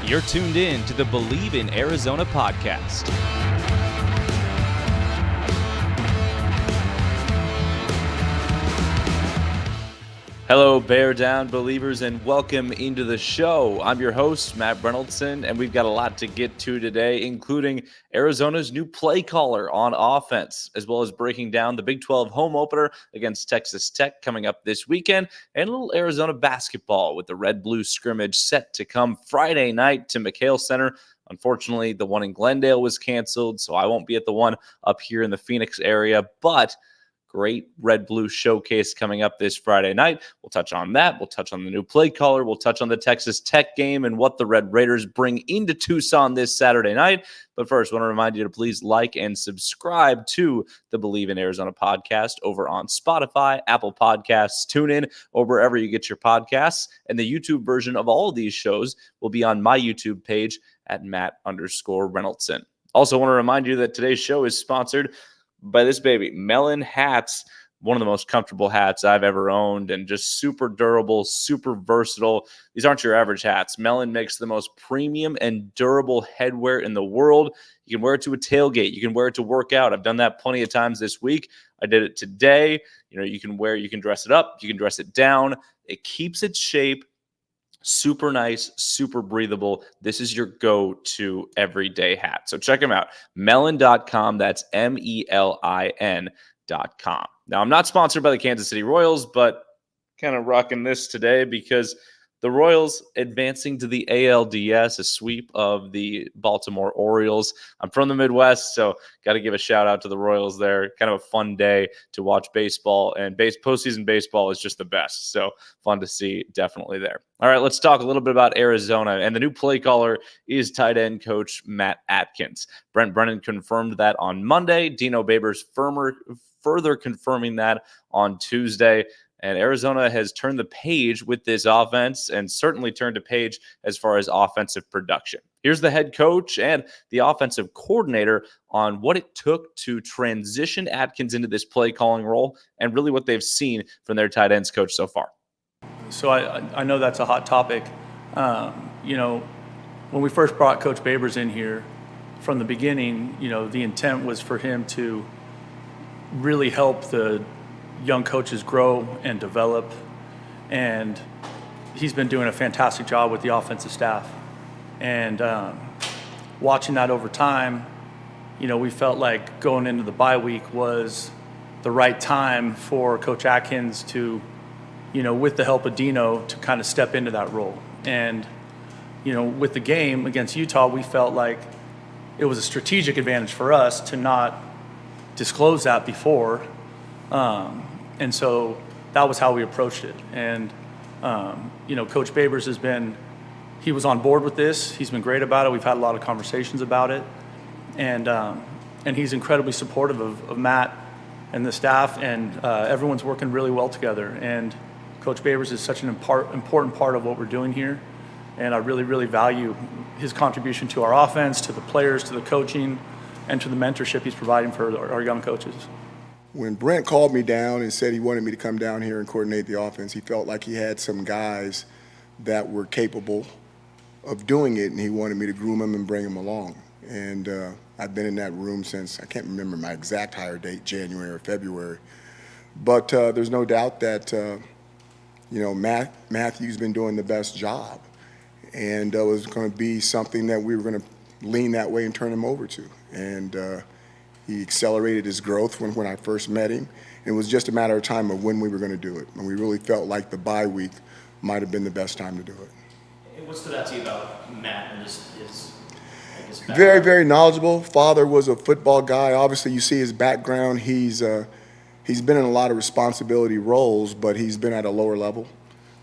You're tuned in to the Bleav in Arizona podcast. Hello, Bear Down Believers, and welcome into the show. I'm your host, Matt Adkins, and we've got a lot to get to today, including Arizona's new play caller on offense, as well as breaking down the Big 12 home opener against Texas Tech coming up this weekend, and a little Arizona basketball with the red-blue scrimmage set to come Friday night to McHale Center. Unfortunately, the one in Glendale was canceled, so I won't be at the one up here in the Phoenix area, but great red-blue showcase coming up this Friday night. We'll touch on that. We'll touch on the new play caller. We'll touch on the Texas Tech game and what the Red Raiders bring into Tucson this Saturday night. But first, I want to remind you to please like and subscribe to the Bleav in Arizona podcast over on Spotify, Apple Podcasts, TuneIn, or wherever you get your podcasts. And the YouTube version of all of these shows will be on my YouTube page at Matt_Reynolds. Also want to remind you that today's show is sponsored by this baby, Melon Hats, one of the most comfortable hats I've ever owned, and just super durable, super versatile. These aren't your average hats. Melon makes the most premium and durable headwear in the world. You can wear it to a tailgate. You can wear it to work out. I've done that plenty of times this week. I did it today. You can dress it up. You can dress it down. It keeps its shape. Super nice, super breathable. This is your go-to everyday hat. So check them out. Melon.com. That's MELIN.com. Now, I'm not sponsored by the Kansas City Royals, but kind of rocking this today because the Royals advancing to the ALDS, a sweep of the Baltimore Orioles. I'm from the Midwest, so got to give a shout out to the Royals there. Kind of a fun day to watch baseball, and postseason baseball is just the best. So fun to see, definitely there. All right, let's talk a little bit about Arizona. And the new play caller is tight end coach Matt Adkins. Brennan confirmed that on Monday. Dino Babers further confirming that on Tuesday. And Arizona has turned the page with this offense and certainly turned a page as far as offensive production. Here's the head coach and the offensive coordinator on what it took to transition Adkins into this play calling role and really what they've seen from their tight ends coach so far. So I know that's a hot topic. When we first brought Coach Babers in here, from the beginning, the intent was for him to really help the young coaches grow and develop, and he's been doing a fantastic job with the offensive staff. And watching that over time, we felt like going into the bye week was the right time for Coach Adkins to, with the help of Dino, to kind of step into that role. And, with the game against Utah, we felt like it was a strategic advantage for us to not disclose that before. And so that was how we approached it. And, Coach Babers he was on board with this. He's been great about it. We've had a lot of conversations about it. And he's incredibly supportive of Matt and the staff, and everyone's working really well together. And Coach Babers is such an important part of what we're doing here. And I really, really value his contribution to our offense, to the players, to the coaching, and to the mentorship he's providing for our young coaches. When Brent called me down and said he wanted me to come down here and coordinate the offense, he felt like he had some guys that were capable of doing it, and he wanted me to groom them and bring them along. And I've been in that room since, I can't remember my exact hire date, January or February. But there's no doubt that, Matthew's been doing the best job. And it was going to be something that we were going to lean that way and turn him over to. And he accelerated his growth when I first met him. It was just a matter of time of when we were going to do it. And we really felt like the bye week might have been the best time to do it. What stood out to you about Matt and his background? Very, very knowledgeable. Father was a football guy. Obviously, you see his background. He's been in a lot of responsibility roles, but he's been at a lower level,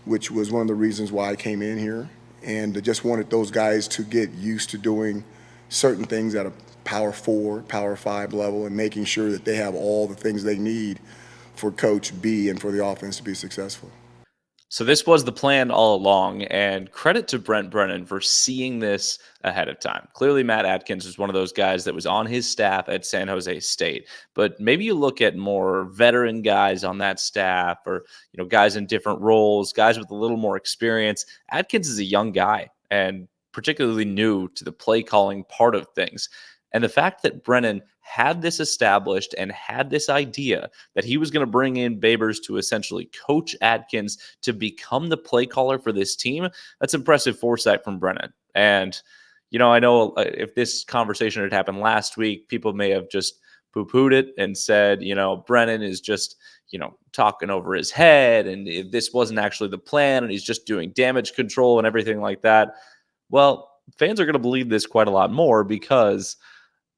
which was one of the reasons why I came in here. And I just wanted those guys to get used to doing certain things at a Power 4, Power 5 level, and making sure that they have all the things they need for Coach B and for the offense to be successful. So this was the plan all along, and credit to Brennan for seeing this ahead of time. Clearly, Matt Adkins was one of those guys that was on his staff at San Jose State. But maybe you look at more veteran guys on that staff, or guys in different roles, guys with a little more experience. Adkins is a young guy, and particularly new to the play calling part of things. And the fact that Brennan had this established and had this idea that he was going to bring in Babers to essentially coach Adkins to become the play caller for this team, that's impressive foresight from Brennan. And, I know if this conversation had happened last week, people may have just poo-pooed it and said, Brennan is just, talking over his head, and if this wasn't actually the plan and he's just doing damage control and everything like that. Well, fans are going to believe this quite a lot more because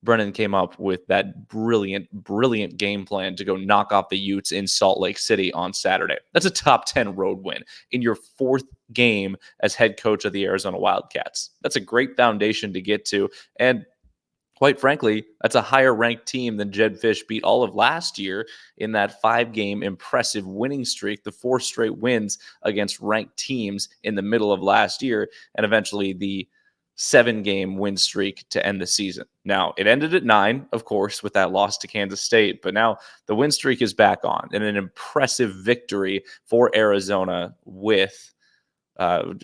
Brennan came up with that brilliant game plan to go knock off the Utes in Salt Lake City on Saturday. That's a top 10 road win in your 4th game as head coach of the Arizona Wildcats. That's a great foundation to get to. And quite frankly, that's a higher ranked team than Jed Fish beat all of last year in that 5-game impressive winning streak, the 4 straight wins against ranked teams in the middle of last year, and eventually the 7-game win streak to end the season. Now, it ended at 9, of course, with that loss to Kansas State, but now the win streak is back on, and an impressive victory for Arizona with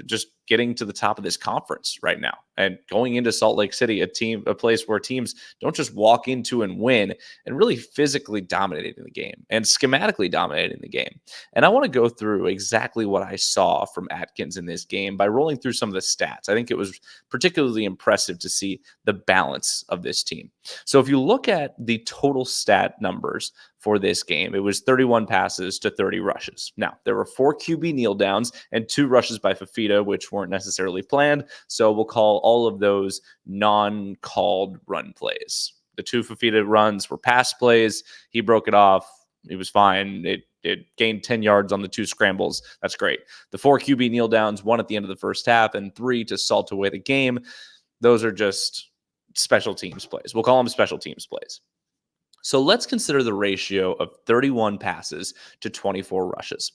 just getting to the top of this conference right now and going into Salt Lake City, a place where teams don't just walk into and win, and really physically dominating the game and schematically dominating the game. And I want to go through exactly what I saw from Adkins in this game by rolling through some of the stats. I think it was particularly impressive to see the balance of this team. So if you look at the total stat numbers for this game, it was 31 passes to 30 rushes. Now, there were 4 QB kneel downs and 2 rushes by Fafita, which weren't necessarily planned. So we'll call all of those non-called run plays. The 2 Fafita runs were pass plays. He broke it off. It was fine. It gained 10 yards on the 2 scrambles. That's great. The 4 QB kneel downs, 1 at the end of the first half and 3 to salt away the game. Those are just special teams plays. We'll call them special teams plays. So let's consider the ratio of 31 passes to 24 rushes.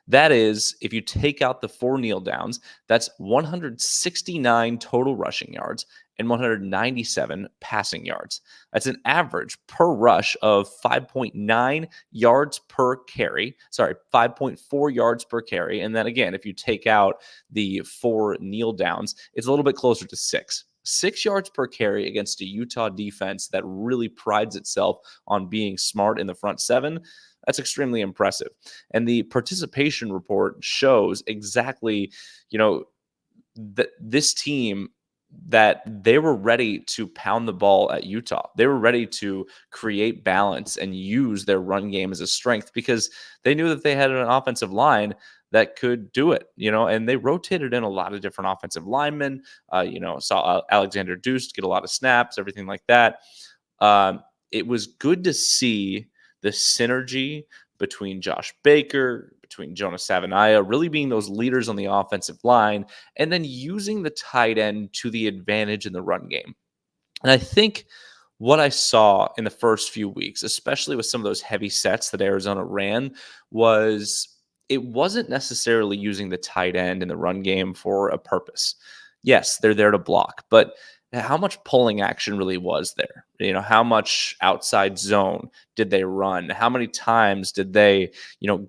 That is, if you take out the 4 kneel downs, that's 169 total rushing yards and 197 passing yards. That's an average per rush of 5.9 yards per carry. 5.4 yards per carry. And then again, if you take out the 4 kneel downs, it's a little bit closer to 6 yards per carry against a Utah defense that really prides itself on being smart in the front 7. That's extremely impressive. And the participation report shows exactly, that this team, that they were ready to pound the ball at Utah. They were ready to create balance and use their run game as a strength because they knew that they had an offensive line that could do it, and they rotated in a lot of different offensive linemen. Saw Alexander Deuce get a lot of snaps, everything like that. It was good to see the synergy between Josh Baker, between Jonas Savaiinaea, really being those leaders on the offensive line, and then using the tight end to the advantage in the run game. And I think what I saw in the first few weeks, especially with some of those heavy sets that Arizona ran, was it wasn't necessarily using the tight end in the run game for a purpose. Yes, they're there to block, but how much pulling action really was there? How much outside zone did they run? How many times did they,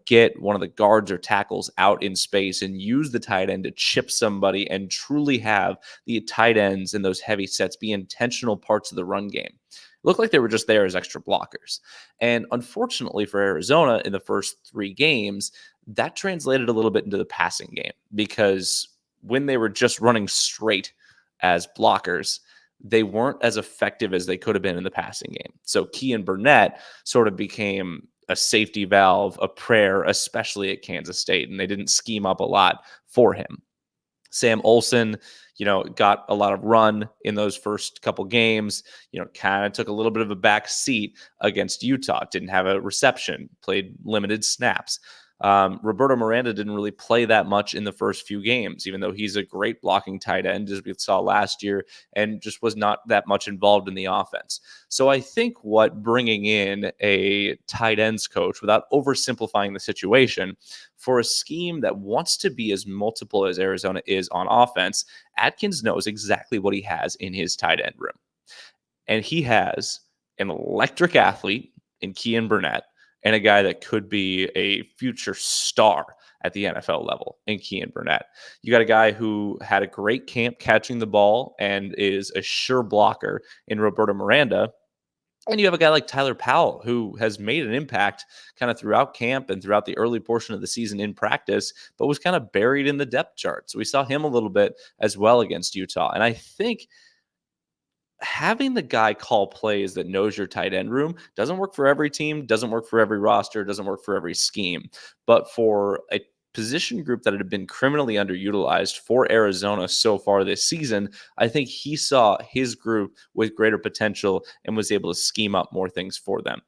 get one of the guards or tackles out in space and use the tight end to chip somebody and truly have the tight ends in those heavy sets be intentional parts of the run game? Looked like they were just there as extra blockers. And unfortunately for Arizona in the first 3 games, that translated a little bit into the passing game because when they were just running straight as blockers, they weren't as effective as they could have been in the passing game. So Kean Burnett sort of became a safety valve, a prayer, especially at Kansas State, and they didn't scheme up a lot for him. Sam Olsen, got a lot of run in those first couple games, kind of took a little bit of a back seat against Utah, didn't have a reception, played limited snaps. Roberto Miranda didn't really play that much in the first few games, even though he's a great blocking tight end, as we saw last year, and just was not that much involved in the offense. So I think what bringing in a tight ends coach, without oversimplifying the situation, for a scheme that wants to be as multiple as Arizona is on offense, Adkins knows exactly what he has in his tight end room. And he has an electric athlete in Kean Burnett, and a guy that could be a future star at the NFL level in Kean Burnett. You got a guy who had a great camp catching the ball and is a sure blocker in Roberto Miranda. And you have a guy like Tyler Powell, who has made an impact kind of throughout camp and throughout the early portion of the season in practice, but was kind of buried in the depth chart. So we saw him a little bit as well against Utah. And I think having the guy call plays that knows your tight end room doesn't work for every team, doesn't work for every roster, doesn't work for every scheme. But for a position group that had been criminally underutilized for Arizona so far this season, I think he saw his group with greater potential and was able to scheme up more things for them.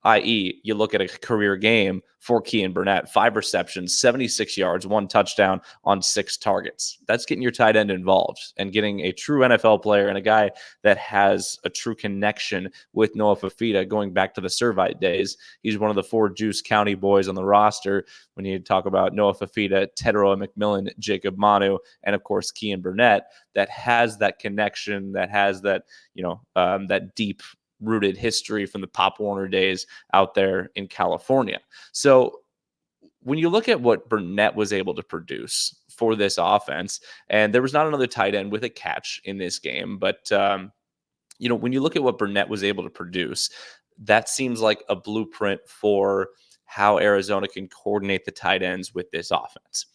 I.e., you look at a career game for Kean Burnett, 5 receptions, 76 yards, 1 touchdown on 6 targets. That's getting your tight end involved and getting a true NFL player and a guy that has a true connection with Noah Fafita going back to the Servite days. He's one of the 4 Juice County boys on the roster when you talk about Noah Fafita, Tedroa McMillan, Jacob Manu, and of course Kean Burnett, that has that connection, that has that, that deep rooted history from the Pop Warner days out there in California. So when you look at what Burnett was able to produce for this offense, and there was not another tight end with a catch in this game, but when you look at what Burnett was able to produce, that seems like a blueprint for how Arizona can coordinate the tight ends with this offense.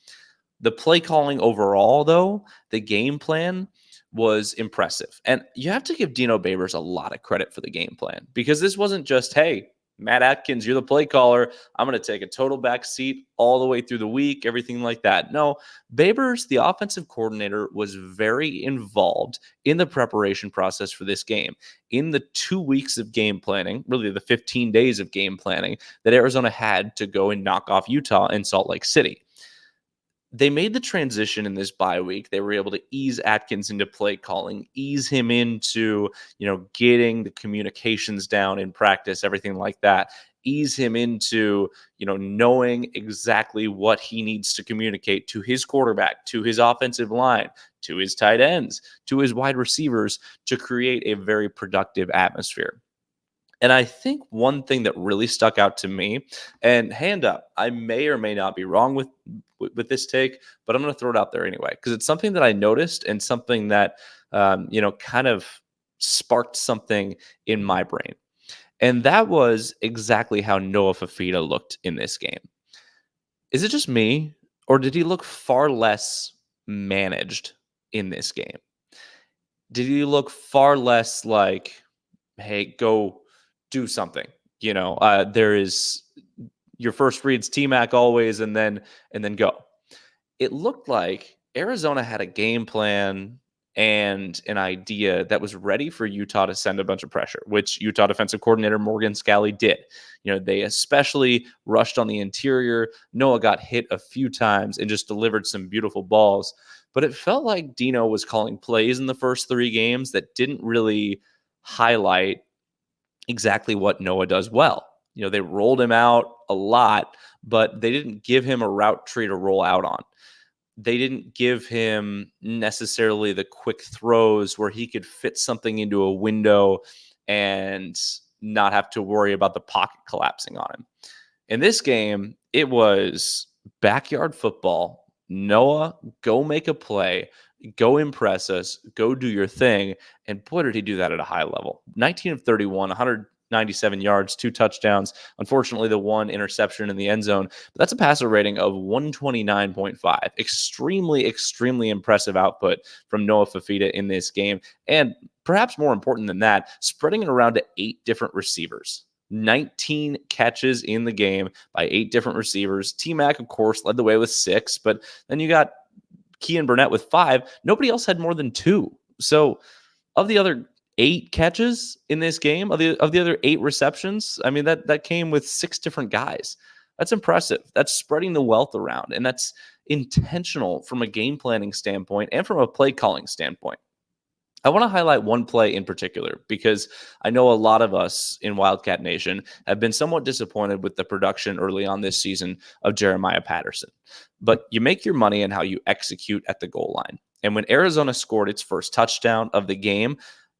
The play calling overall, though, the game plan was impressive. And you have to give Dino Babers a lot of credit for the game plan, because this wasn't just, hey, Matt Adkins, you're the play caller, I'm going to take a total back seat all the way through the week, everything like that. No, Babers, the offensive coordinator, was very involved in the preparation process for this game. In the 2 weeks of game planning, really the 15 days of game planning that Arizona had to go and knock off Utah and Salt Lake City, they made the transition in this bye week. They were able to ease Adkins into play calling, ease him into, getting the communications down in practice, everything like that, ease him into, knowing exactly what he needs to communicate to his quarterback, to his offensive line, to his tight ends, to his wide receivers, to create a very productive atmosphere. And I think one thing that really stuck out to me, and hand up, I may or may not be wrong with this take, but I'm going to throw it out there anyway, because it's something that I noticed and something that, kind of sparked something in my brain. And that was exactly how Noah Fafita looked in this game. Is it just me, or did he look far less managed in this game? Did he look far less like, hey, go do something? There is your first reads T-Mac always, and then go. It looked like Arizona had a game plan and an idea that was ready for Utah to send a bunch of pressure, which Utah defensive coordinator Morgan Scalley did. They especially rushed on the interior. Noah got hit a few times and just delivered some beautiful balls. But it felt like Dino was calling plays in the first 3 games that didn't really highlight exactly what Noah does well. They rolled him out a lot, but they didn't give him a route tree to roll out on. They didn't give him necessarily the quick throws where he could fit something into a window and not have to worry about the pocket collapsing on him. In this game, it was backyard football. Noah, go make a play, go impress us, go do your thing. And boy, did he do that at a high level. 19 of 31, 197 yards, 2 touchdowns. Unfortunately, the 1 interception in the end zone. But that's a passer rating of 129.5. Extremely, extremely impressive output from Noah Fafita in this game. And perhaps more important than that, spreading it around to 8 different receivers. 19 catches in the game by 8 different receivers. T-Mac, of course, led the way with 6, but then you got Kean Burnett with 5. Nobody else had more than 2. So of the other 8 catches in this game, of the other 8 receptions, I mean, that came with 6 different guys. That's impressive. That's spreading the wealth around, and that's intentional from a game planning standpoint and from a play calling standpoint. I want to highlight one play in particular because I know a lot of us in Wildcat Nation have been somewhat disappointed with the production early on this season of Jeremiah Patterson. But you make your money in how you execute at the goal line. And when Arizona scored its first touchdown of the game,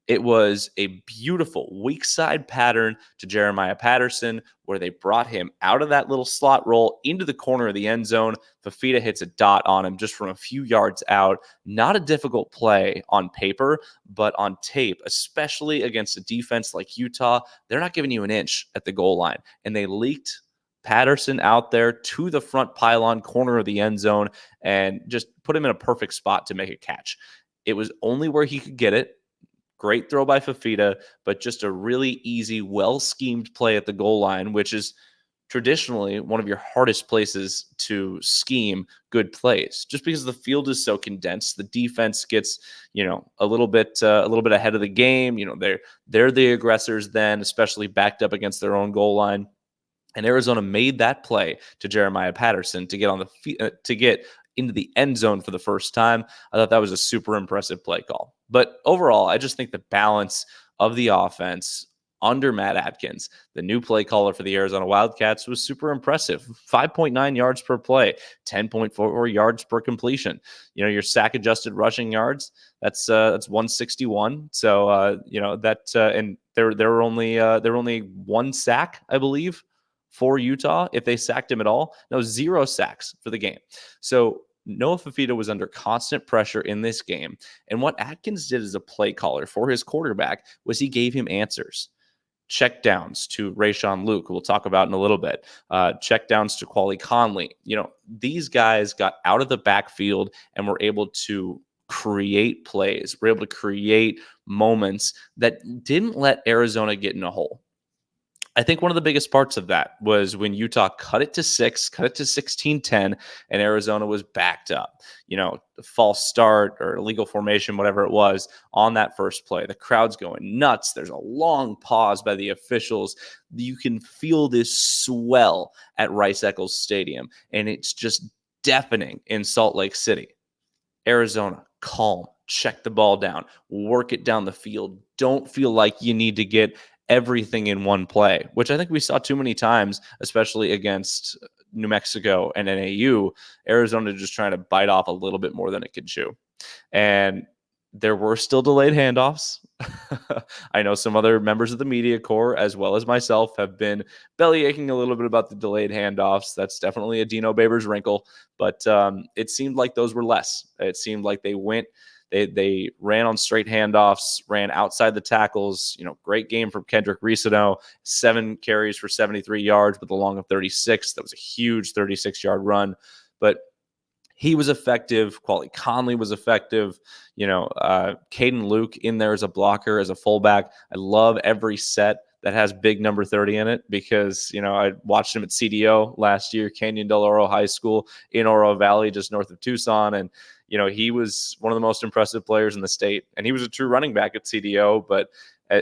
It was a beautiful weak side pattern to Jeremiah Patterson where they brought him out of that little slot roll into the corner of the end zone. Fafita hits a dot on him just from a few yards out. Not a difficult play on paper, but on tape, especially against a defense like Utah, they're not giving you an inch at the goal line. And they leaked Patterson out there to the front pylon corner of the end zone and just put him in a perfect spot to make a catch. It was only where he could get it. Great throw by Fafita, but just a really easy, well-schemed play at the goal line, which is traditionally one of your hardest places to scheme good plays. Just because the field is so condensed, the defense gets, a little bit ahead of the game. They're the aggressors then, especially backed up against their own goal line. And Arizona made that play to Jeremiah Patterson to get on to get into the end zone for the first time. I thought that was a super impressive play call. But overall, I just think the balance of the offense under Matt Adkins, the new play caller for the Arizona Wildcats, was super impressive. 5.9 yards per play, 10.4 yards per completion. Your sack adjusted rushing yards, that's 161. So and there were only one sack, I Bleav, for Utah, if they sacked him at all. No, 0 sacks for the game. So Noah Fafita was under constant pressure in this game. And what Adkins did as a play caller for his quarterback was he gave him answers. Check downs to Rayshon Luke, who we'll talk about in a little bit. Check downs to Quali Conley. These guys got out of the backfield and were able to create plays. Were able to create moments that didn't let Arizona get in a hole. I think one of the biggest parts of that was when Utah cut it to 16-10, and Arizona was backed up. The false start or illegal formation, whatever it was, on that first play. The crowd's going nuts. There's a long pause by the officials. You can feel this swell at Rice-Eccles Stadium, and it's just deafening in Salt Lake City. Arizona, calm, check the ball down, work it down the field. Don't feel like you need to get everything in one play, which I think we saw too many times, especially against New Mexico and NAU. Arizona just trying to bite off a little bit more than it could chew. And there were still delayed handoffs. I know some other members of the media corps, as well as myself, have been belly aching a little bit about the delayed handoffs. That's definitely a Dino Babers wrinkle, but it seemed like those were less. It seemed like they ran on straight handoffs, ran outside the tackles. Great game from Kendrick Risano, 7 carries for 73 yards with a long of 36. That was a huge 36-yard run, but he was effective. Quali Conley was effective. Caden Luke in there as a blocker, as a fullback. I love every set that has big number 30 in it because, I watched him at CDO last year, Canyon Del Oro High School in Oro Valley, just north of Tucson. And, he was one of the most impressive players in the state. And he was a true running back at CDO, but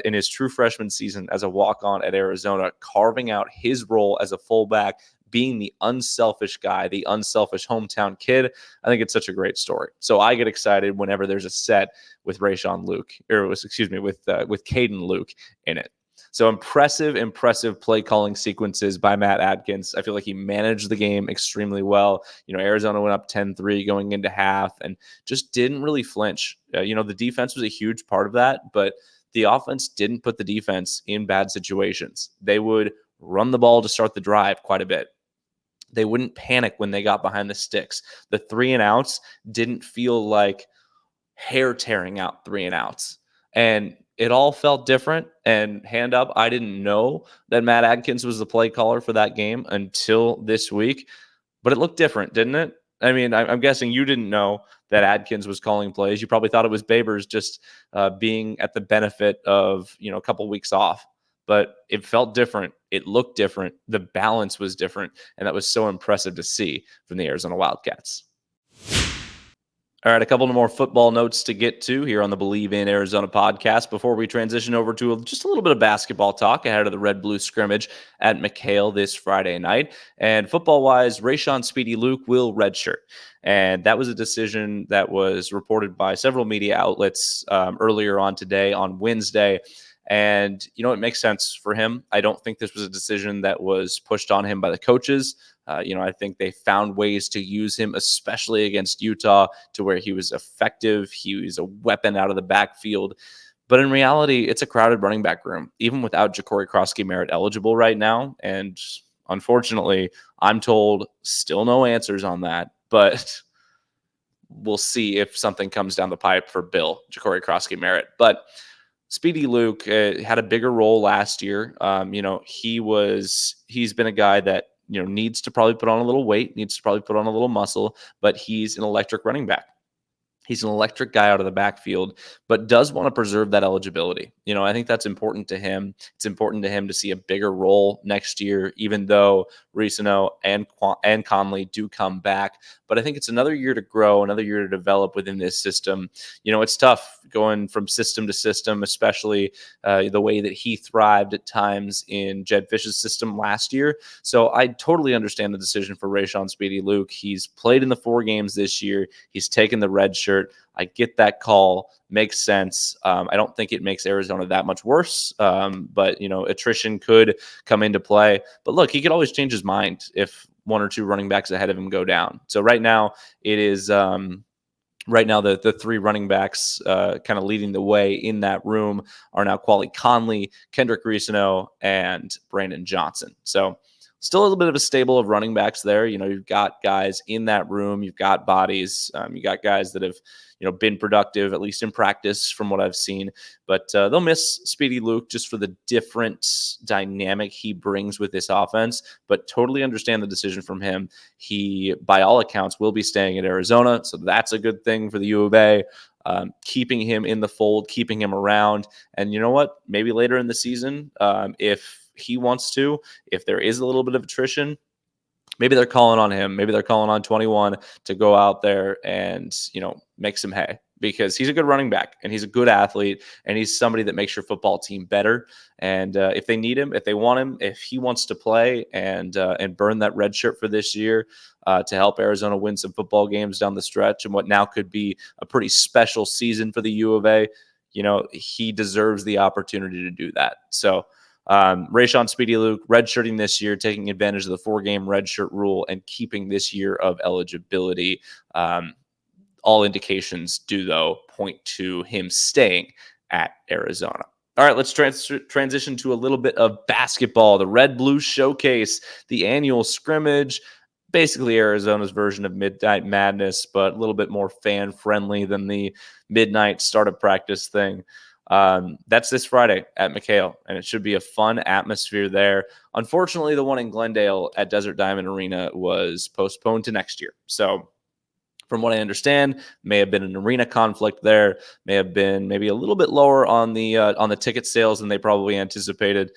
in his true freshman season as a walk-on at Arizona, carving out his role as a fullback, being the unselfish guy, the unselfish hometown kid. I think it's such a great story. So I get excited whenever there's a set with Rayshon Luke, with Caden Luke in it. So impressive play calling sequences by Matt Adkins. I feel like he managed the game extremely well. Arizona went up 10-3 going into half and just didn't really flinch. The defense was a huge part of that, but the offense didn't put the defense in bad situations. They would run the ball to start the drive quite a bit. They wouldn't panic when they got behind the sticks. The 3-and-outs didn't feel like hair tearing out 3-and-outs. And it all felt different. And hand up, I didn't know that Matt Adkins was the play caller for that game until this week. But it looked different, didn't it? I mean, I'm guessing you didn't know that Adkins was calling plays. You probably thought it was Babers just being at the benefit of, a couple weeks off. But it felt different. It looked different. The balance was different. And that was so impressive to see from the Arizona Wildcats. All right, a couple more football notes to get to here on the Bleav in Arizona podcast before we transition over to just a little bit of basketball talk ahead of the Red-Blue scrimmage at McHale this Friday night. And football-wise, Rayshon Speedy Luke will redshirt. And that was a decision that was reported by several media outlets earlier on today, on Wednesday. And, it makes sense for him. I don't think this was a decision that was pushed on him by the coaches. I think they found ways to use him, especially against Utah, to where he was effective. He was a weapon out of the backfield. But in reality, it's a crowded running back room, even without Ja'Cory Krosky-Merritt eligible right now. And unfortunately, I'm told still no answers on that. But we'll see if something comes down the pipe for Ja'Cory Krosky-Merritt. But Speedy Luke had a bigger role last year. He's been a guy that needs to probably put on a little weight, needs to probably put on a little muscle, but he's an electric running back. He's an electric guy out of the backfield, but does want to preserve that eligibility. I think that's important to him. It's important to him to see a bigger role next year, even though Rayshon and Conley do come back. But I think it's another year to grow, another year to develop within this system. It's tough going from system to system, especially the way that he thrived at times in Jedd Fisch's system last year. So I totally understand the decision for Rayshon Speedy Luke. He's played in the 4 games this year. He's taken the red shirt. I get that call. Makes sense. I don't think it makes Arizona that much worse, but attrition could come into play. But look, he could always change his mind if 1 or 2 running backs ahead of him go down. So right now it is the 3 running backs kind of leading the way in that room are now Quali Conley, Kendrick Rayshon, and Brandon Johnson. So still a little bit of a stable of running backs there. You've got guys in that room. You've got bodies. You got guys that have been productive, at least in practice from what I've seen. But they'll miss Speedy Luke just for the different dynamic he brings with this offense, but totally understand the decision from him. He, by all accounts, will be staying at Arizona, so that's a good thing for the U of A. Keeping him in the fold, keeping him around. And you know what? Maybe later in the season, if he wants to, if there is a little bit of attrition, maybe they're calling on him. Maybe they're calling on 21 to go out there and, make some hay, because he's a good running back and he's a good athlete and he's somebody that makes your football team better. And if they need him, if they want him, if he wants to play and burn that red shirt for this year to help Arizona win some football games down the stretch and what now could be a pretty special season for the U of A, he deserves the opportunity to do that. So Rayshon Speedy Luke redshirting this year, taking advantage of the 4-game redshirt rule and keeping this year of eligibility. All indications do, though, point to him staying at Arizona. All right, let's transition to a little bit of basketball. The Red Blue Showcase, the annual scrimmage, basically Arizona's version of Midnight Madness, but a little bit more fan-friendly than the midnight start of practice thing. That's this Friday at McHale, and it should be a fun atmosphere there. Unfortunately, the one in Glendale at Desert Diamond Arena was postponed to next year. So from what I understand, may have been an arena conflict there, may have been maybe a little bit lower on the ticket sales than they probably anticipated.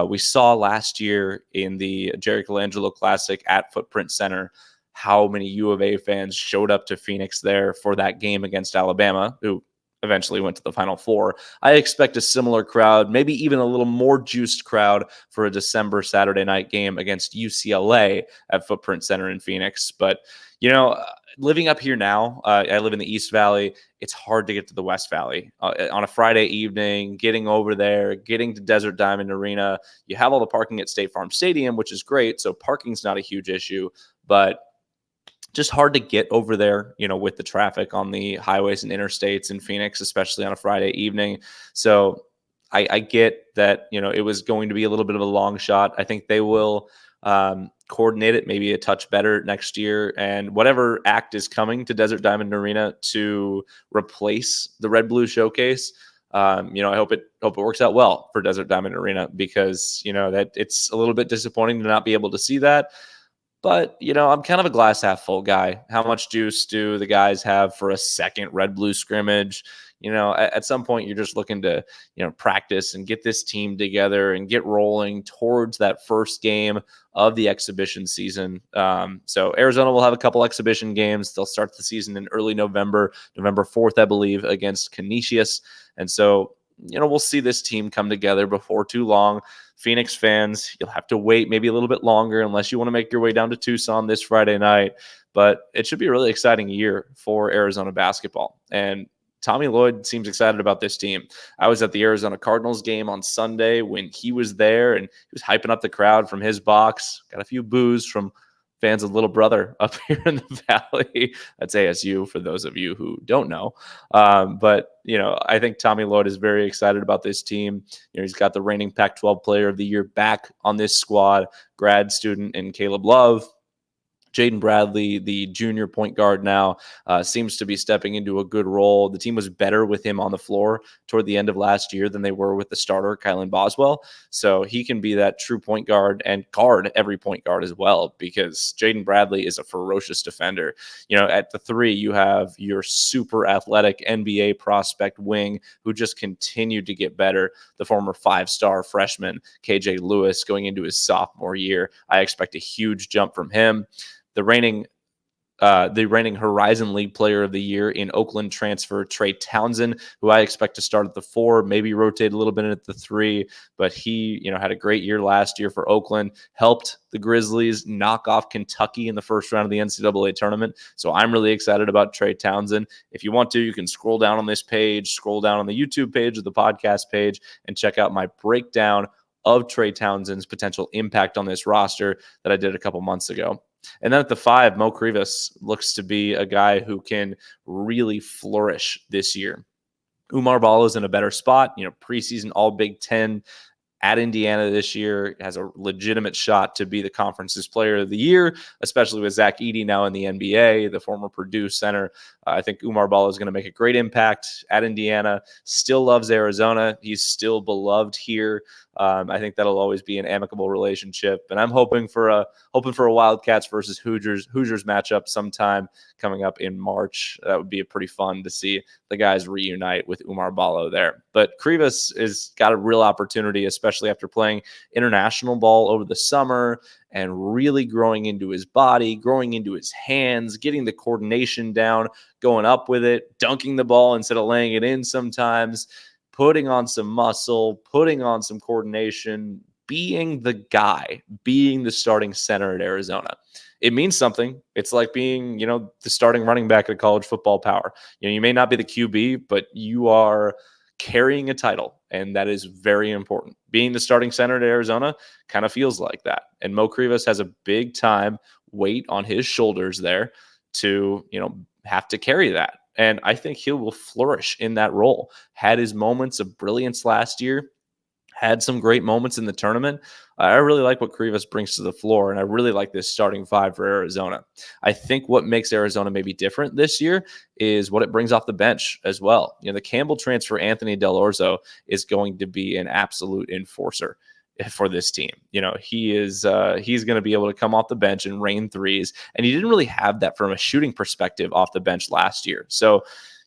We saw last year in the Jerry Colangelo Classic at Footprint Center how many U of A fans showed up to Phoenix there for that game against Alabama, who eventually went to the Final Four. I expect a similar crowd, maybe even a little more juiced crowd for a December Saturday night game against UCLA at Footprint Center in Phoenix. But, living up here now, I live in the East Valley. It's hard to get to the West Valley on a Friday evening, getting over there, getting to Desert Diamond Arena. You have all the parking at State Farm Stadium, which is great. So parking's not a huge issue, but just hard to get over there, with the traffic on the highways and interstates in Phoenix, especially on a Friday evening. So I get that, it was going to be a little bit of a long shot. I think they will coordinate it maybe a touch better next year, and whatever act is coming to Desert Diamond Arena to replace the Red Blue Showcase, I hope it works out well for Desert Diamond Arena, because that it's a little bit disappointing to not be able to see that. But I'm kind of a glass half full guy. How much juice do the guys have for a second Red Blue scrimmage? At some point you're just looking to practice and get this team together and get rolling towards that first game of the exhibition season. So Arizona will have a couple exhibition games. They'll start the season in early November 4th, I believe, against Canisius. And so, we'll see this team come together before too long. Phoenix fans, you'll have to wait maybe a little bit longer unless you want to make your way down to Tucson this Friday night. But it should be a really exciting year for Arizona basketball. And Tommy Lloyd seems excited about this team. I was at the Arizona Cardinals game on Sunday when he was there, and he was hyping up the crowd from his box. Got a few boos from fans of little brother up here in the Valley. That's ASU for those of you who don't know. But, I think Tommy Lloyd is very excited about this team. He's got the reigning Pac-12 Player of the Year back on this squad, grad student in Caleb Love. Jaden Bradley, the junior point guard now, seems to be stepping into a good role. The team was better with him on the floor toward the end of last year than they were with the starter, Kylan Boswell. So he can be that true point guard and guard every point guard as well, because Jaden Bradley is a ferocious defender. At the 3, you have your super athletic NBA prospect wing who just continued to get better. The former 5-star freshman, KJ Lewis, going into his sophomore year. I expect a huge jump from him. The reigning Horizon League Player of the Year in Oakland transfer Trey Townsend, who I expect to start at the 4, maybe rotate a little bit at the 3, but he, had a great year last year for Oakland, helped the Grizzlies knock off Kentucky in the first round of the NCAA tournament. So I'm really excited about Trey Townsend. If you want to, you can scroll down on this page, scroll down on the YouTube page or the podcast page, and check out my breakdown of Trey Townsend's potential impact on this roster that I did a couple months ago. And then at the 5, Mo Krivas looks to be a guy who can really flourish this year. Umar Ball is in a better spot, preseason All Big Ten at Indiana this year, has a legitimate shot to be the conference's Player of the Year, especially with Zach Edey now in the NBA, the former Purdue center. I think Umar Ball is going to make a great impact at Indiana. Still loves Arizona. He's still beloved here. I think that'll always be an amicable relationship, and I'm hoping for a Wildcats versus Hoosiers matchup sometime coming up in March. That would be pretty fun to see the guys reunite with Umar Ballo there. But Krivas has got a real opportunity, especially after playing international ball over the summer and really growing into his body, growing into his hands, getting the coordination down, going up with it, dunking the ball instead of laying it in sometimes, putting on some muscle, putting on some coordination, being the guy, being the starting center at Arizona. It means something. It's like being, the starting running back at college football power. You may not be the QB, but you are carrying a title, and that is very important. Being the starting center at Arizona kind of feels like that. And Mo Krivas has a big time weight on his shoulders there to, have to carry that. And I think he will flourish in that role. Had his moments of brilliance last year, had some great moments in the tournament. I really like what Krivas brings to the floor, and I really like this starting 5 for Arizona. I think what makes Arizona maybe different this year is what it brings off the bench as well. The Campbell transfer, Anthony Del Orzo, is going to be an absolute enforcer for this team. He's going to be able to come off the bench and rain threes, and he didn't really have that from a shooting perspective off the bench last year. So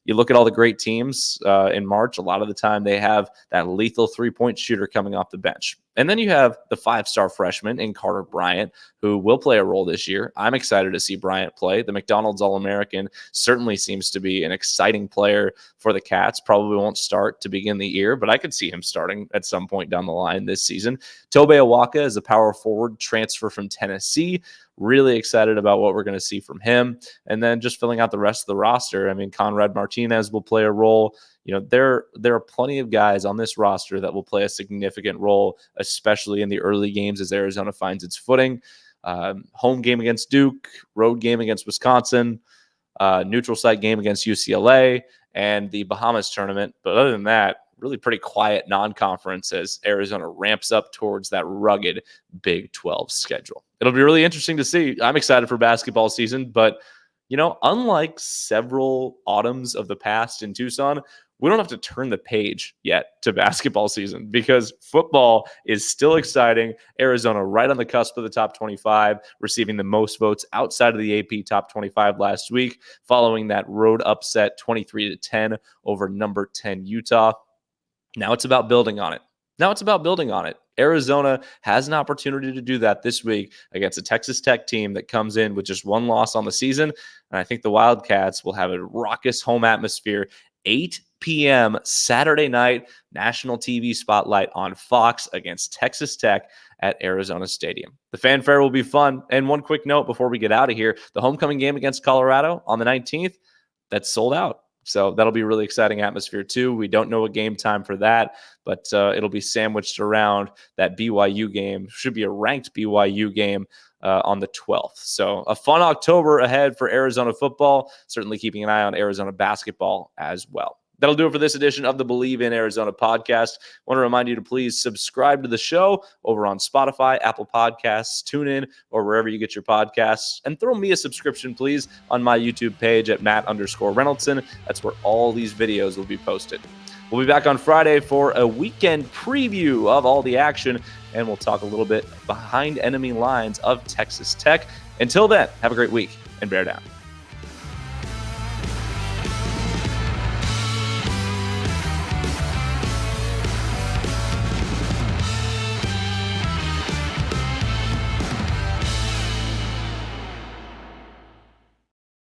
you look at all the great teams in March, a lot of the time they have that lethal 3-point shooter coming off the bench. And then you have the 5-star freshman in Carter Bryant, who will play a role this year. I'm excited to see Bryant play. The McDonald's All-American certainly seems to be an exciting player for the Cats. Probably won't start to begin the year, but I could see him starting at some point down the line this season. Tobe Awaka is a power forward transfer from Tennessee. Really excited about what we're going to see from him. And then just filling out the rest of the roster. I mean, Conrad Martinez will play a role. There are plenty of guys on this roster that will play a significant role, especially in the early games as Arizona finds its footing. Home game against Duke, road game against Wisconsin, neutral site game against UCLA, and the Bahamas tournament. But other than that, really pretty quiet non-conference as Arizona ramps up towards that rugged Big 12 schedule. It'll be really interesting to see. I'm excited for basketball season, but unlike several autumns of the past in Tucson, we don't have to turn the page yet to basketball season because football is still exciting. Arizona right on the cusp of the top 25, receiving the most votes outside of the AP top 25 last week, following that road upset 23-10 over number 10 Utah. Now it's about building on it. Arizona has an opportunity to do that this week against a Texas Tech team that comes in with just one loss on the season. And I think the Wildcats will have a raucous home atmosphere. 8 p.m. Saturday night, national TV spotlight on Fox against Texas Tech at Arizona Stadium. The fanfare will be fun. And one quick note before we get out of here, the homecoming game against Colorado on the 19th, that's sold out. So that'll be a really exciting atmosphere too. We don't know a game time for that, but it'll be sandwiched around that BYU game. Should be a ranked BYU game on the 12th. So a fun October ahead for Arizona football. Certainly keeping an eye on Arizona basketball as well. That'll do it for this edition of the Bleav in Arizona podcast. I want to remind you to please subscribe to the show over on Spotify, Apple Podcasts, TuneIn, or wherever you get your podcasts. And throw me a subscription, please, on my YouTube page at Matt_Reynoldson. That's where all these videos will be posted. We'll be back on Friday for a weekend preview of all the action, and we'll talk a little bit behind enemy lines of Texas Tech. Until then, have a great week and bear down.